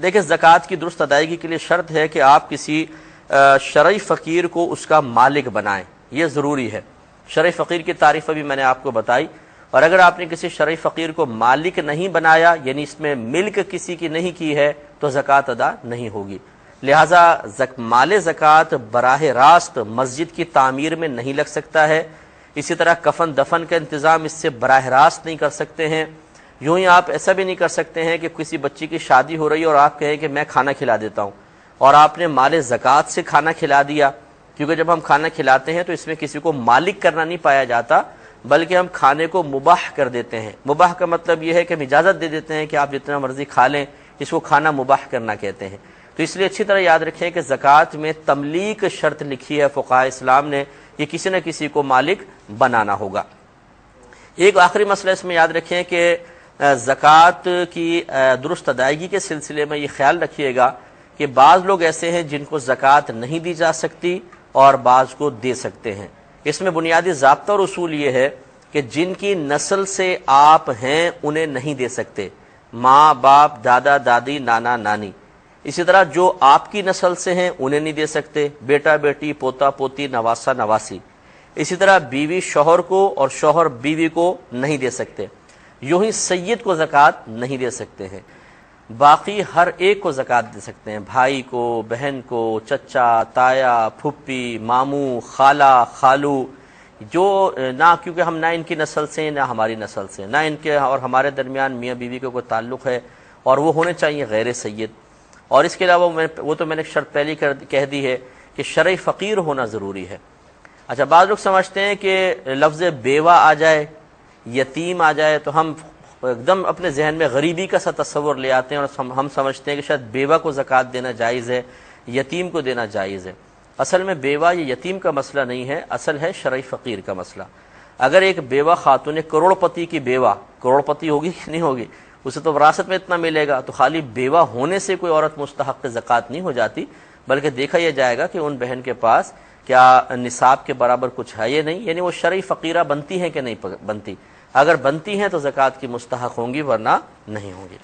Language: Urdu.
دیکھیں زکوٰۃ کی درست ادائیگی کے لیے شرط ہے کہ آپ کسی شرعی فقیر کو اس کا مالک بنائیں، یہ ضروری ہے۔ شرعی فقیر کی تعریف ابھی میں نے آپ کو بتائی، اور اگر آپ نے کسی شرعی فقیر کو مالک نہیں بنایا، یعنی اس میں ملک کسی کی نہیں کی ہے، تو زکوٰۃ ادا نہیں ہوگی۔ لہٰذا مال زکوٰۃ براہ راست مسجد کی تعمیر میں نہیں لگ سکتا ہے، اسی طرح کفن دفن کا انتظام اس سے براہ راست نہیں کر سکتے ہیں۔ یوں ہی آپ ایسا بھی نہیں کر سکتے ہیں کہ کسی بچی کی شادی ہو رہی ہے اور آپ کہیں کہ میں کھانا کھلا دیتا ہوں، اور آپ نے مال زکوٰۃ سے کھانا کھلا دیا، کیونکہ جب ہم کھانا کھلاتے ہیں تو اس میں کسی کو مالک کرنا نہیں پایا جاتا، بلکہ ہم کھانے کو مباح کر دیتے ہیں۔ مباح کا مطلب یہ ہے کہ ہم اجازت دے دیتے ہیں کہ آپ جتنا مرضی کھا لیں، اس کو کھانا مباح کرنا کہتے ہیں۔ تو اس لیے اچھی طرح یاد رکھیں کہ زکوٰۃ میں تملیک شرط لکھی ہے فقہاء اسلام نے، یہ کسی نہ کسی کو مالک بنانا ہوگا۔ ایک آخری مسئلہ اس میں یاد رکھیں کہ زکوٰۃ کی درست ادائیگی کے سلسلے میں یہ خیال رکھیے گا کہ بعض لوگ ایسے ہیں جن کو زکوٰۃ نہیں دی جا سکتی اور بعض کو دے سکتے ہیں۔ اس میں بنیادی ضابطہ اور اصول یہ ہے کہ جن کی نسل سے آپ ہیں انہیں نہیں دے سکتے، ماں باپ، دادا دادی، نانا نانی۔ اسی طرح جو آپ کی نسل سے ہیں انہیں نہیں دے سکتے، بیٹا بیٹی، پوتا پوتی، نواسا نواسی۔ اسی طرح بیوی شوہر کو اور شوہر بیوی کو نہیں دے سکتے۔ یوں ہی سید کو زکوٰۃ نہیں دے سکتے ہیں، باقی ہر ایک کو زکوٰۃ دے سکتے ہیں، بھائی کو، بہن کو، چچا، تایا، پھپھی، ماموں، خالہ، خالو، جو نہ کیونکہ ہم نہ ان کی نسل سے نہ ہماری نسل سے، نہ ان کے اور ہمارے درمیان میاں بیوی کا کوئی تعلق ہے، اور وہ ہونے چاہیے غیر سید۔ اور اس کے علاوہ وہ تو میں نے شرط پہلی کہہ دی ہے کہ شرعی فقیر ہونا ضروری ہے۔ اچھا، بعض لوگ سمجھتے ہیں کہ لفظ بیوہ آ جائے، یتیم آ جائے تو ہم ایک دم اپنے ذہن میں غریبی کا سا تصور لے آتے ہیں، اور ہم سمجھتے ہیں کہ شاید بیوہ کو زکوٰۃ دینا جائز ہے، یتیم کو دینا جائز ہے۔ اصل میں بیوہ یا یتیم کا مسئلہ نہیں ہے، اصل ہے شرعی فقیر کا مسئلہ۔ اگر ایک بیوہ خاتون کروڑ پتی کی بیوہ، کروڑ پتی ہوگی کہ نہیں ہوگی، اسے تو وراثت میں اتنا ملے گا، تو خالی بیوہ ہونے سے کوئی عورت مستحق زکوٰۃ نہیں ہو جاتی، بلکہ دیکھا یہ جائے گا کہ ان بہن کے پاس کیا نصاب کے برابر کچھ ہے یا نہیں، یعنی وہ شرعی فقیرہ بنتی ہیں کہ نہیں بنتی۔ اگر بنتی ہیں تو زکوٰۃ کی مستحق ہوں گی، ورنہ نہیں ہوں گی۔